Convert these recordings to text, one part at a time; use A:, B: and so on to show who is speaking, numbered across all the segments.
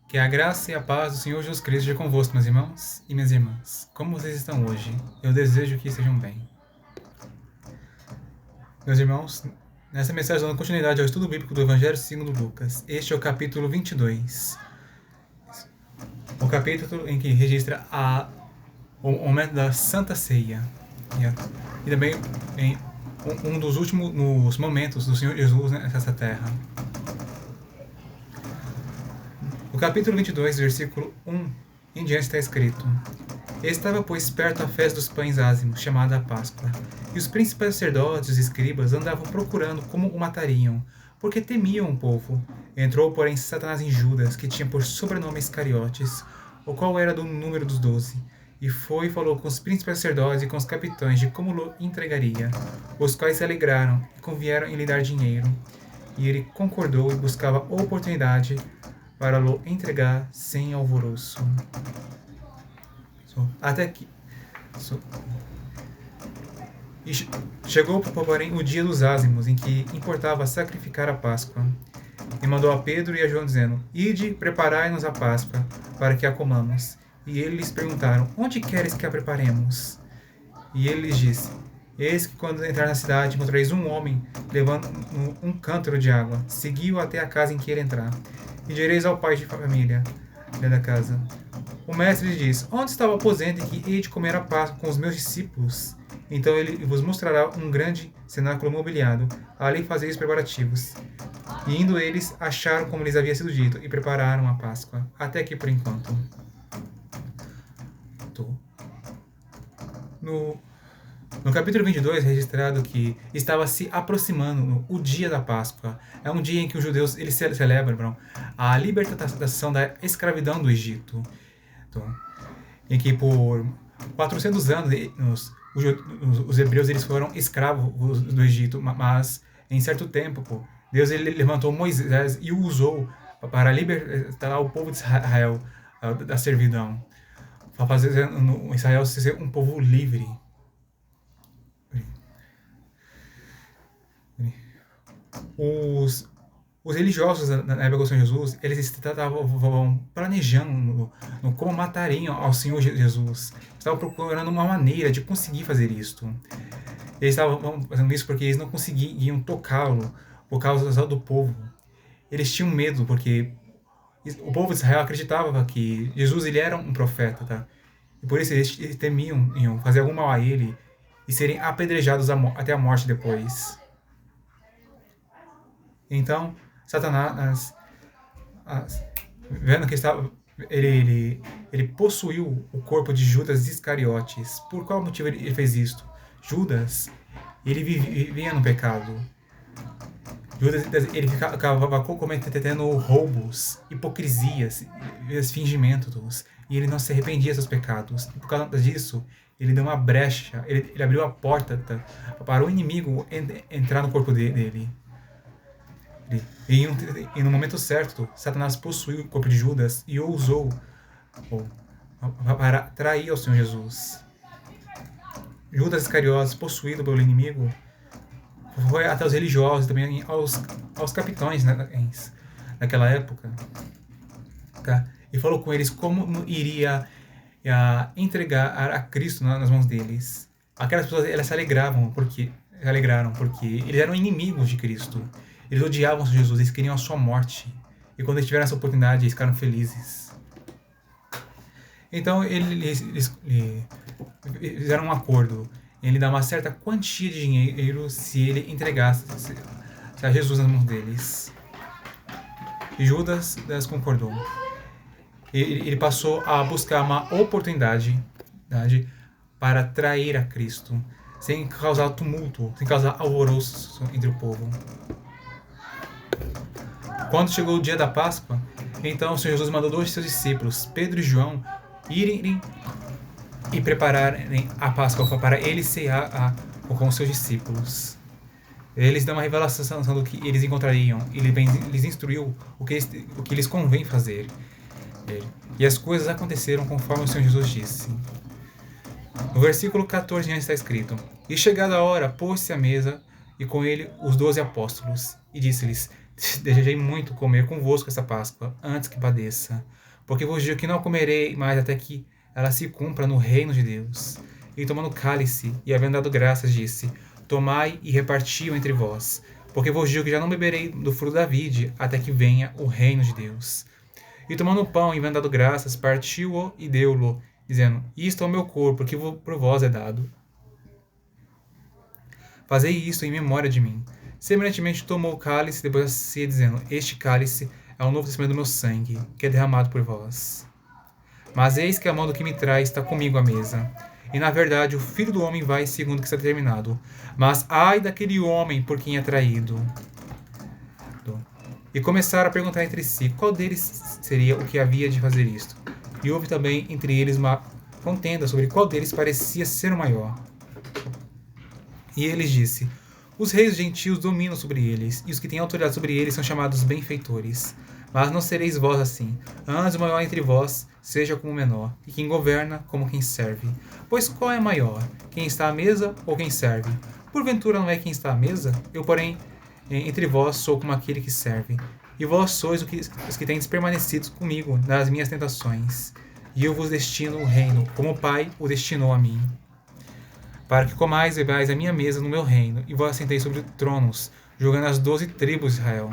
A: Que a graça e a paz do Senhor Jesus Cristo esteja convosco, meus irmãos e minhas irmãs. Como vocês estão hoje? Eu desejo que estejam bem. Meus irmãos, nessa mensagem dando continuidade ao estudo bíblico do Evangelho segundo Lucas. Este é o capítulo 22. O capítulo em que registra o momento da Santa Ceia. E também em um dos últimos momentos do Senhor Jesus nessa terra. No capítulo 22, versículo 1 em diante está escrito: Estava, pois, perto a festa dos pães ázimos, chamada a Páscoa, e os príncipes sacerdotes e os escribas andavam procurando como o matariam, porque temiam o povo. Entrou, porém, Satanás em Judas, que tinha por sobrenome Iscariotes, o qual era do número dos 12, e foi e falou com os príncipes sacerdotes e com os capitães de como o entregaria, os quais se alegraram e convieram em lhe dar dinheiro. E ele concordou e buscava oportunidade para o entregar sem alvoroço. Até que... E chegou, porém, o dia dos ázimos, em que importava sacrificar a Páscoa. E mandou a Pedro e a João, dizendo: Ide, preparai-nos a Páscoa, para que a comamos. E eles lhes perguntaram: Onde queres que a preparemos? E ele lhes disse: Eis que quando entrar na cidade, encontrareis um homem levando um cântaro de água. Segui-o até a casa em que ele entrar. E direis ao pai de família da casa: O mestre lhe diz: Onde está o aposento em que hei de comer a Páscoa com os meus discípulos? Então ele vos mostrará um grande cenáculo mobiliado. Ali fazeis os preparativos. E indo eles, acharam como lhes havia sido dito, e prepararam a Páscoa. Até aqui por enquanto. No capítulo 22 é registrado que estava se aproximando o dia da Páscoa. É um dia em que os judeus eles celebram a libertação da escravidão do Egito. Em que por 400 anos os hebreus eles foram escravos do Egito, mas em certo tempo Deus ele levantou Moisés e o usou para libertar o povo de Israel da servidão, para fazer Israel ser um povo livre. Os religiosos na época do Senhor Jesus, eles estavam planejando no como matariam ao Senhor Jesus. Estavam procurando uma maneira de conseguir fazer isto. Eles estavam fazendo isso porque eles não conseguiam tocá-lo por causa do povo. Eles tinham medo porque o povo de Israel acreditava que Jesus ele era um profeta, tá? E por isso eles temiam fazer algum mal a ele e serem apedrejados até a morte depois. Então, Satanás, vendo que ele possuiu o corpo de Judas Iscariotes. Por qual motivo ele fez isto? Judas, ele vivia no pecado. Judas, ele acabava cometendo roubos, hipocrisias, fingimentos, e ele não se arrependia dos seus pecados. E por causa disso, ele deu uma brecha, ele abriu a porta para o inimigo entrar no corpo dele. E no momento certo, Satanás possuiu o corpo de Judas e o usou para trair ao Senhor Jesus. Judas Iscariotes, possuído pelo inimigo, foi até os religiosos, também aos capitães naquela época, tá? E falou com eles como iria entregar a Cristo nas mãos deles. Aquelas pessoas elas se alegraram porque eles eram inimigos de Cristo. Eles odiavam Jesus, eles queriam a sua morte. E quando eles tiveram essa oportunidade, eles ficaram felizes. Então, eles fizeram um acordo. Ele dá uma certa quantia de dinheiro se ele entregasse a Jesus nas mãos deles. E Judas concordou. Ele passou a buscar uma oportunidade para trair a Cristo, sem causar tumulto, sem causar alvoroço entre o povo. Quando chegou o dia da Páscoa, então o Senhor Jesus mandou 2 de seus discípulos, Pedro e João, irem e prepararem a Páscoa para ele cear com os seus discípulos. Eles dão uma revelação do que eles encontrariam. Ele lhes instruiu o que lhes convém fazer. E as coisas aconteceram conforme o Senhor Jesus disse. No versículo 14 está escrito: E chegada a hora, pôs-se à mesa, e com ele os 12 apóstolos, e disse-lhes: desejei muito comer convosco essa Páscoa, antes que padeça. Porque vos digo que não comerei mais até que ela se cumpra no reino de Deus. E tomando o cálice, e havendo dado graças, disse: Tomai e reparti-o entre vós. Porque vos digo que já não beberei do fruto da vide, até que venha o reino de Deus. E tomando o pão, e havendo dado graças, partiu-o e deu-lo, dizendo: Isto é o meu corpo, que por vós é dado. Fazei isto em memória de mim. Semelhantemente tomou o cálice, depois a ceia, dizendo: Este cálice é o novo testamento do meu sangue, que é derramado por vós. Mas eis que a mão do que me traz está comigo à mesa. E na verdade o Filho do Homem vai segundo o que está determinado. Mas ai daquele homem por quem é traído. E começaram a perguntar entre si qual deles seria o que havia de fazer isto. E houve também entre eles uma contenda sobre qual deles parecia ser o maior. E eles disse: Os reis gentios dominam sobre eles, e os que têm autoridade sobre eles são chamados benfeitores. Mas não sereis vós assim. Antes o maior entre vós seja como o menor, e quem governa como quem serve. Pois qual é maior, quem está à mesa ou quem serve? Porventura não é quem está à mesa? Eu, porém, entre vós sou como aquele que serve. E vós sois os que tendes permanecido comigo nas minhas tentações. E eu vos destino o reino, como o Pai o destinou a mim. Para que comais e bebais a minha mesa no meu reino, e vós assenteis sobre tronos, julgando as 12 tribos de Israel.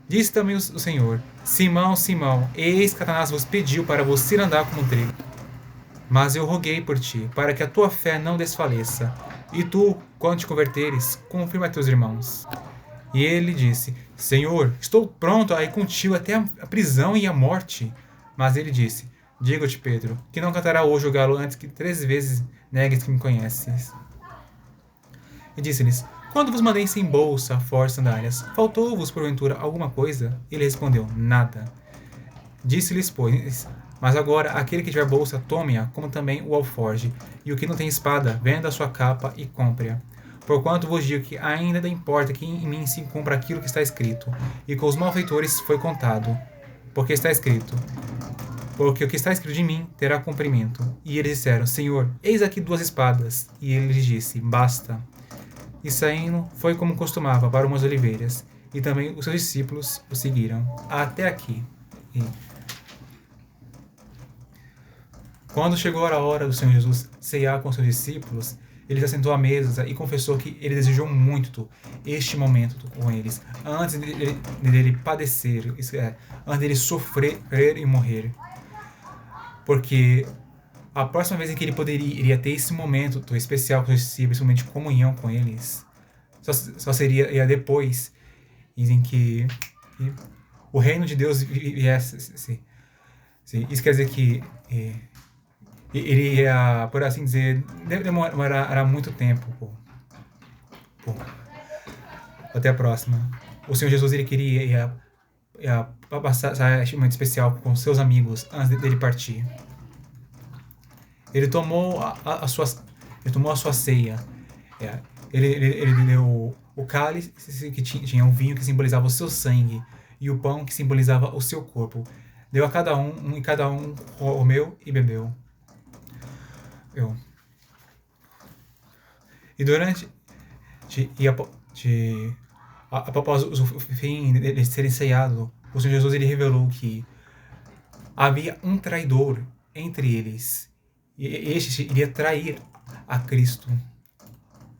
A: Disse também o Senhor: Simão, Simão, eis que Satanás vos pediu para vos cirandar como um trigo. Mas eu roguei por ti, para que a tua fé não desfaleça. E tu, quando te converteres, confirma a teus irmãos. E ele disse: Senhor, estou pronto a ir contigo até a prisão e a morte. Mas ele disse: Digo-te, Pedro, que não cantará hoje o galo antes que 3 vezes negues que me conheces. E disse-lhes: Quando vos mandei sem bolsa, forte sandálias, faltou-vos porventura alguma coisa? Ele respondeu: Nada. Disse-lhes, pois: Mas agora aquele que tiver bolsa, tome-a, como também o alforge, e o que não tem espada, venda a sua capa e compre-a. Porquanto vos digo que ainda importa que em mim se cumpra aquilo que está escrito, e com os malfeitores foi contado. Porque está escrito: Porque o que está escrito de mim terá cumprimento. E eles disseram: Senhor, eis aqui 2 espadas. E ele lhes disse: Basta. E saindo, foi como costumava para umas oliveiras. E também os seus discípulos o seguiram. Até aqui. E quando chegou a hora do Senhor Jesus ceiar com seus discípulos, ele se assentou à mesa e confessou que ele desejou muito este momento com eles, antes dele padecer, antes dele sofrer e morrer. Porque a próxima vez em que ele iria ter esse momento especial com os discípulos, esse momento de comunhão com eles, só seria depois em que o reino de Deus viesse. Isso quer dizer que ele ia, por assim dizer, demorará muito tempo. Até a próxima. O Senhor Jesus ele queria passar esse momento especial com seus amigos antes dele partir. Ele tomou a sua ceia. Ele deu o cálice que tinha o vinho que simbolizava o seu sangue e o pão que simbolizava o seu corpo. Deu a cada um, e cada um comeu e bebeu. E durante após o fim de serem ceados, o Senhor Jesus ele revelou que havia um traidor entre eles. E este iria trair a Cristo.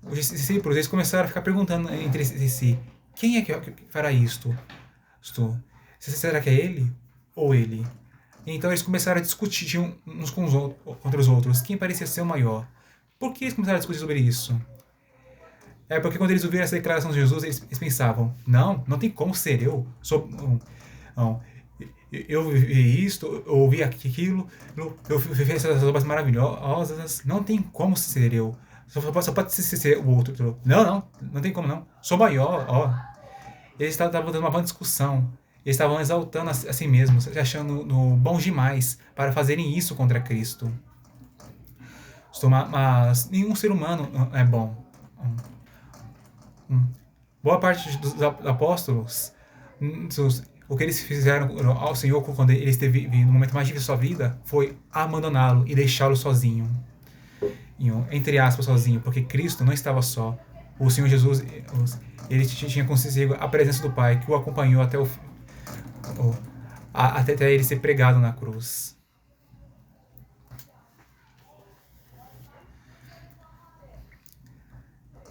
A: Os discípulos eles começaram a ficar perguntando entre si: quem é que fará isto? Será que é ele ou ele? Então eles começaram a discutir uns contra os outros quem parecia ser o maior. Por que eles começaram a discutir sobre isso? É porque quando eles ouviram essa declaração de Jesus, eles pensavam: não tem como ser eu. Eu vivi isto, eu ouvi aquilo, eu fiz essas obras maravilhosas, não tem como ser eu. Só pode ser o outro. Não tem como não. Sou maior, Eles estavam dando uma boa discussão. Eles estavam exaltando a si mesmos, se achando bons demais para fazerem isso contra Cristo. Mas nenhum ser humano é bom. Boa parte dos apóstolos, o que eles fizeram ao Senhor quando ele esteve no momento mais difícil da sua vida foi abandoná-lo e deixá-lo sozinho. Entre aspas, sozinho, porque Cristo não estava só. o Senhor Jesus, ele tinha consigo a presença do Pai, que o acompanhou até ele ser pregado na cruz.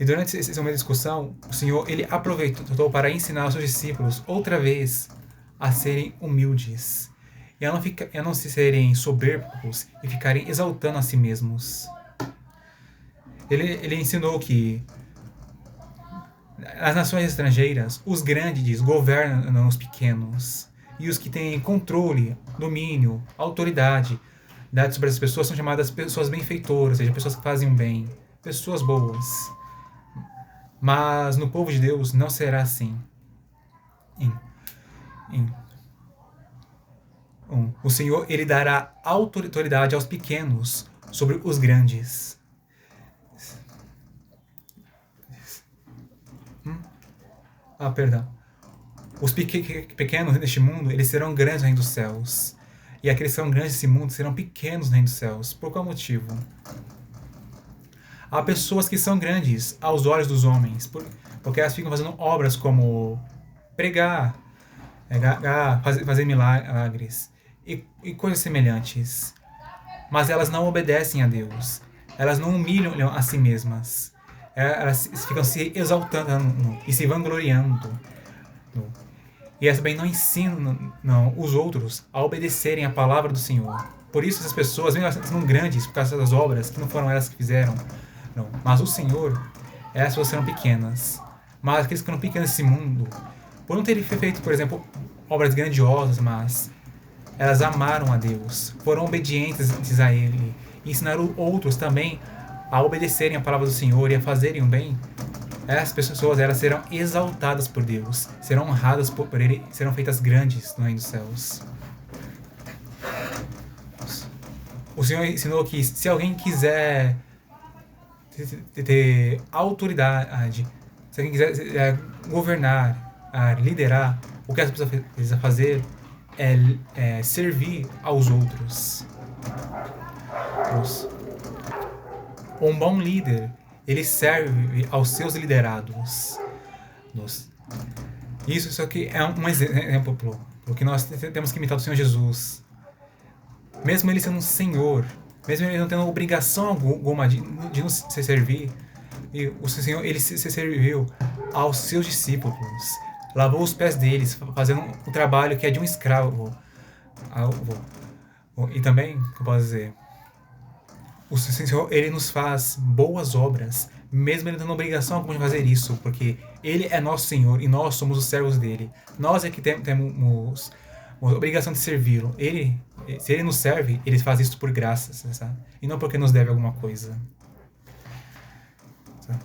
A: E durante essa momento de discussão, o Senhor ele aproveitou para ensinar os seus discípulos outra vez a serem humildes e a não se serem soberbos e ficarem exaltando a si mesmos. Ele ensinou que as nações estrangeiras, os grandes governam os pequenos, e os que têm controle, domínio, autoridade sobre as pessoas são chamadas pessoas benfeitoras, ou seja, pessoas que fazem o bem, pessoas boas. Mas no povo de Deus não será assim. O Senhor ele dará autoridade aos pequenos sobre os grandes. Perdão. Os pequenos neste mundo, eles serão grandes no reino dos céus. E aqueles que são grandes nesse mundo serão pequenos no reino dos céus. Por qual motivo? Há pessoas que são grandes aos olhos dos homens, porque elas ficam fazendo obras como pregar, fazer milagres e coisas semelhantes. Mas elas não obedecem a Deus. Elas não humilham a si mesmas. Elas ficam se exaltando e se vangloriando. E elas também não ensinam os outros a obedecerem a palavra do Senhor. Por isso essas pessoas, mesmo elas são grandes por causa das obras que não foram elas que fizeram, não. Mas o Senhor, essas pessoas serão pequenas. Mas aqueles que foram pequenos nesse mundo, por não terem feito, por exemplo, obras grandiosas, mas elas amaram a Deus, foram obedientes a Ele, e ensinaram outros também a obedecerem a palavra do Senhor e a fazerem o bem. Essas pessoas elas serão exaltadas por Deus, serão honradas por Ele, serão feitas grandes no reino dos céus. O Senhor ensinou que se alguém quiser ter autoridade, se alguém quiser governar, liderar, o que essa pessoa precisa fazer é servir aos outros. Um bom líder, ele serve aos seus liderados. Isso aqui é um exemplo porque nós temos que imitar o Senhor Jesus. Mesmo ele sendo um Senhor, mesmo ele não tendo obrigação alguma de nos servir, e o Senhor ele se serviu aos seus discípulos, lavou os pés deles, fazendo um trabalho que é de um escravo. E também, o que eu posso dizer, o Senhor ele nos faz boas obras, mesmo ele não tendo obrigação alguma de fazer isso, porque ele é nosso Senhor e nós somos os servos dele. Nós é que temos a obrigação de servi-lo. Se ele nos serve, ele faz isso por graça, sabe? E não porque nos deve alguma coisa. Sabe?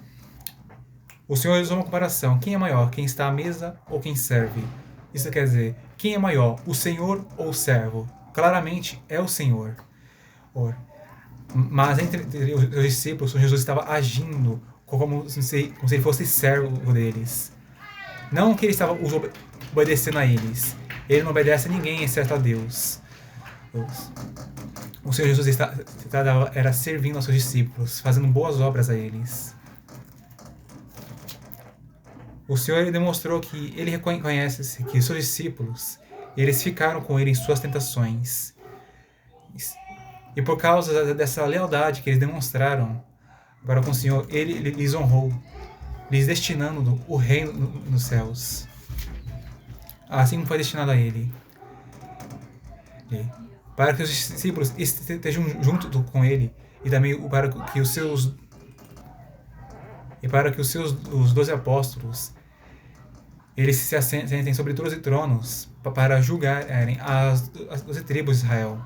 A: O Senhor usou uma comparação. Quem é maior? Quem está à mesa ou quem serve? Isso quer dizer, quem é maior? O Senhor ou o servo? Claramente é o Senhor. Mas entre os discípulos, Jesus estava agindo como se ele fosse servo deles. Não que ele estava obedecendo a eles. Ele não obedece a ninguém, exceto a Deus. O Senhor Jesus era servindo aos seus discípulos, fazendo boas obras a eles. O Senhor ele demonstrou que ele reconhece que seus discípulos, eles ficaram com ele em suas tentações. E por causa dessa lealdade que eles demonstraram para com o Senhor, ele lhes honrou, lhes destinando o reino nos céus. Assim como foi destinado a ele. Para que os discípulos estejam junto com ele e também para que os 12 apóstolos eles se assentem sobre todos os tronos para julgarem as 12 tribos de Israel.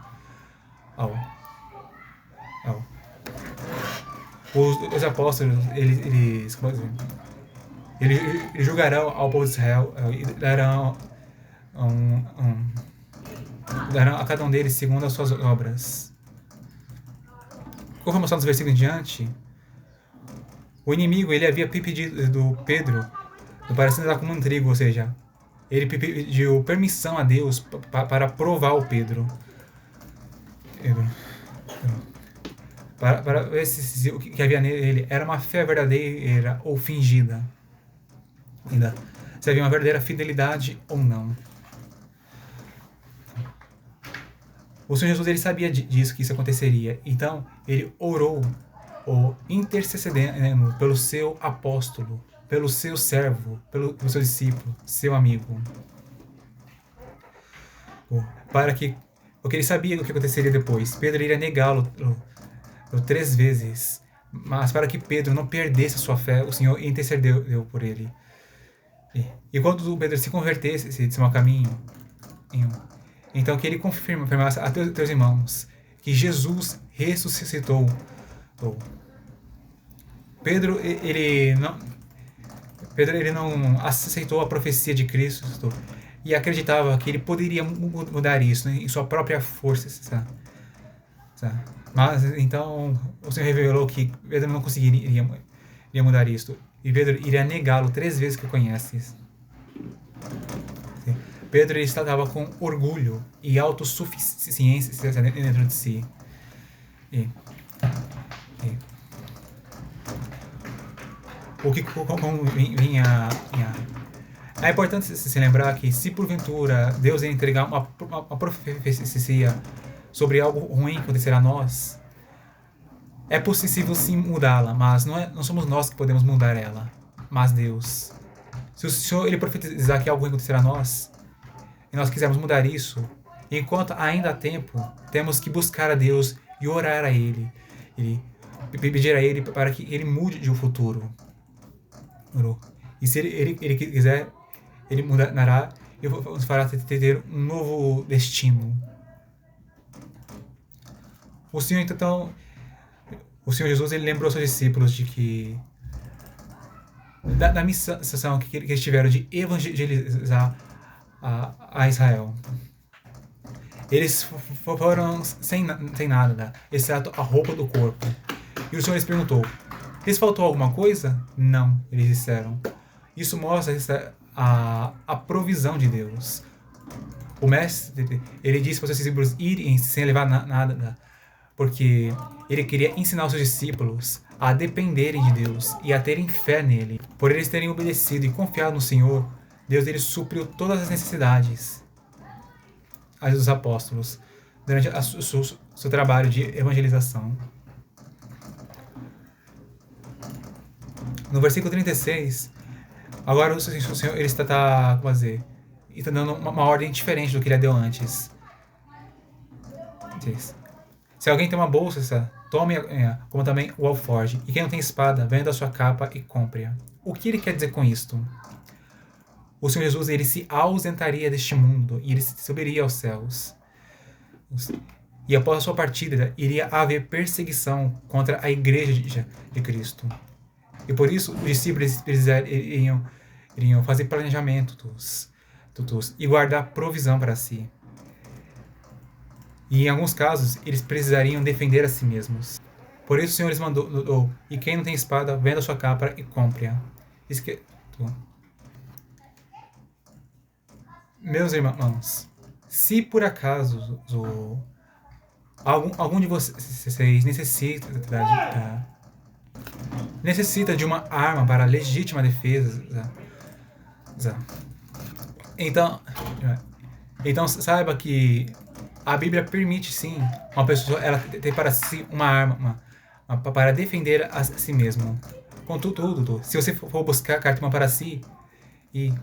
A: Os apóstolos eles julgarão ao povo de Israel e darão a cada um deles segundo as suas obras. Como foi mostrado nos versículos em diante, o inimigo ele havia pedido do Pedro para se andar como um trigo, ou seja, ele pediu permissão a Deus para provar o Pedro. para ver se o que havia nele era uma fé verdadeira ou fingida. Ainda se havia uma verdadeira fidelidade ou não. O Senhor Jesus ele sabia disso, que isso aconteceria. Então, ele orou, ou intercedendo pelo seu apóstolo, pelo seu servo, pelo seu discípulo, seu amigo. Para que, porque ele sabia o que aconteceria depois. Pedro iria negá-lo 3 vezes. Mas para que Pedro não perdesse a sua fé, o Senhor intercedeu por ele. E quando Pedro se convertesse, se mau caminho, então que ele confirmasse a teus irmãos que Jesus ressuscitou. Pedro ele não aceitou a profecia de Cristo e acreditava que ele poderia mudar isso, né, em sua própria força. Sabe? Mas então o Senhor revelou que Pedro não conseguiria mudar isso. E Pedro iria negá-lo 3 vezes que o conhece. Pedro estava com orgulho e autossuficiência dentro de si. O que vinha. É importante se lembrar que, se porventura Deus entregar uma profecia sobre algo ruim que acontecerá a nós, é possível sim mudá-la, mas não somos nós que podemos mudar ela, mas Deus. Se o Senhor ele profetizar que algo ruim acontecerá a nós, e nós quisermos mudar isso, enquanto ainda há tempo, temos que buscar a Deus e orar a Ele, e pedir a Ele para que Ele mude de um futuro. E se ele quiser, Ele mudará e nos fará ter um novo destino. O Senhor Jesus ele lembrou aos seus discípulos de que da missão que eles tiveram de evangelizar a Israel. Eles foram sem nada, exceto a roupa do corpo. E o Senhor lhes perguntou: lhes faltou alguma coisa? Não, eles disseram. Isso mostra a provisão de Deus. O mestre, ele disse para os seus discípulos irem sem levar nada, porque ele queria ensinar os seus discípulos a dependerem de Deus e a terem fé nele. Por eles terem obedecido e confiado no Senhor, Deus ele supriu todas as necessidades dos apóstolos durante o seu trabalho de evangelização. No versículo 36, agora o Senhor ele está dando uma ordem diferente do que ele deu antes. Se alguém tem uma bolsa, tome como também o alforje. E quem não tem espada, venda a sua capa e compre-a. O que ele quer dizer com isto? O Senhor Jesus ele se ausentaria deste mundo e ele subiria aos céus. E após a sua partida, iria haver perseguição contra a igreja de Cristo. E por isso os discípulos iriam fazer planejamentos e guardar provisão para si. E em alguns casos, eles precisariam defender a si mesmos. Por isso o Senhor lhes mandou: e quem não tem espada, venda a sua capa e compre-a. Meus irmãos, se por acaso algum de vocês necessita de uma arma para legítima defesa, então saiba que a Bíblia permite sim uma pessoa ela ter para si uma arma para defender a si mesmo. Contudo, se você for buscar carta para si e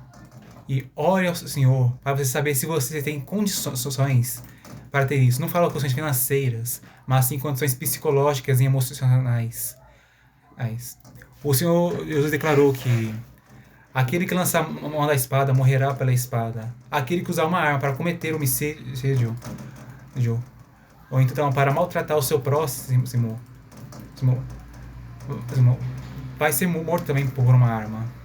A: ore ao Senhor para você saber se você tem condições para ter isso. Não falo questões financeiras, mas sim condições psicológicas e emocionais. O Senhor Jesus declarou que aquele que lançar a mão da espada morrerá pela espada. Aquele que usar uma arma para cometer homicídio, ou então para maltratar o seu próximo, vai ser morto também por uma arma.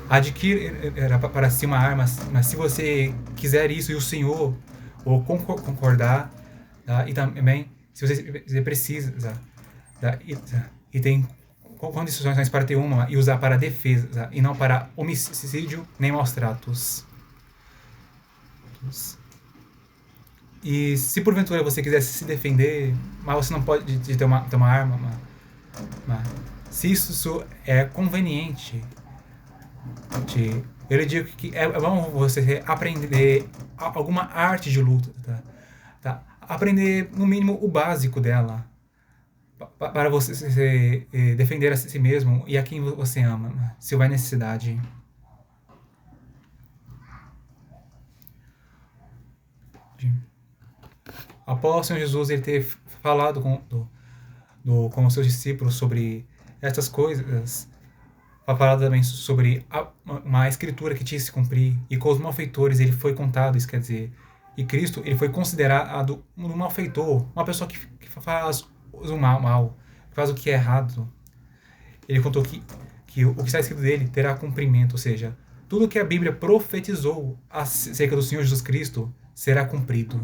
A: Adquira para si uma arma, mas se você quiser isso e o Senhor ou concordar, e também se você precisa e tem condições para ter uma e usar para defesa e não para homicídio nem maus tratos. E se porventura você quisesse se defender, mas você não pode ter uma arma, se isso é conveniente, eu lhe digo que é bom você aprender alguma arte de luta, tá? Aprender no mínimo o básico dela, para você defender a si mesmo e a quem você ama, se houver necessidade. Após o Senhor Jesus ele ter falado com os seus discípulos sobre essas coisas, falado também sobre uma escritura que tinha que se cumprir, e com os malfeitores ele foi contado, isso quer dizer, e Cristo ele foi considerado um malfeitor, uma pessoa que faz o mal, que faz o que é errado. Ele contou que o que está escrito dele terá cumprimento, ou seja, tudo que a Bíblia profetizou acerca do Senhor Jesus Cristo será cumprido.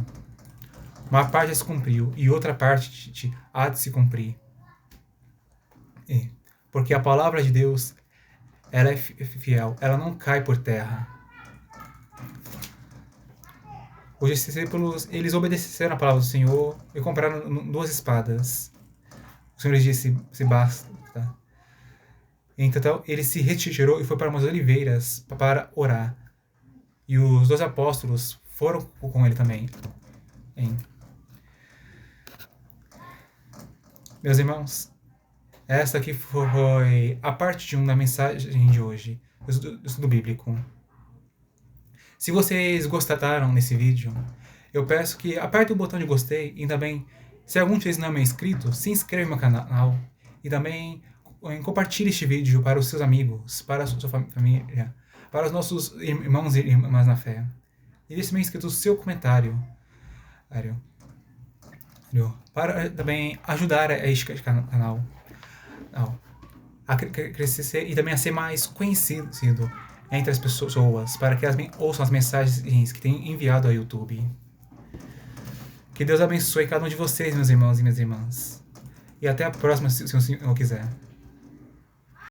A: Uma parte já se cumpriu e outra parte há de se cumprir. Porque a palavra de Deus, ela é fiel, ela não cai por terra. Os discípulos, eles obedeceram a palavra do Senhor e compraram 2 espadas. O Senhor lhes disse, se basta. Tá? Então, ele se retirou e foi para umas oliveiras para orar. E os 2 apóstolos foram com ele também. Meus irmãos, esta aqui foi a parte 1 da mensagem de hoje, do estudo bíblico. Se vocês gostaram desse vídeo, eu peço que aperte o botão de gostei e também, se algum de vocês não é inscrito, se inscreva no meu canal e também compartilhe este vídeo para os seus amigos, para a sua família, para os nossos irmãos e irmãs na fé. E deixe também escrito o seu comentário para também ajudar a este canal a crescer e também a ser mais conhecido entre as pessoas, para que elas ouçam as mensagens que tem enviado ao YouTube. Que Deus abençoe cada um de vocês, meus irmãos e minhas irmãs. E até a próxima, se o Senhor quiser.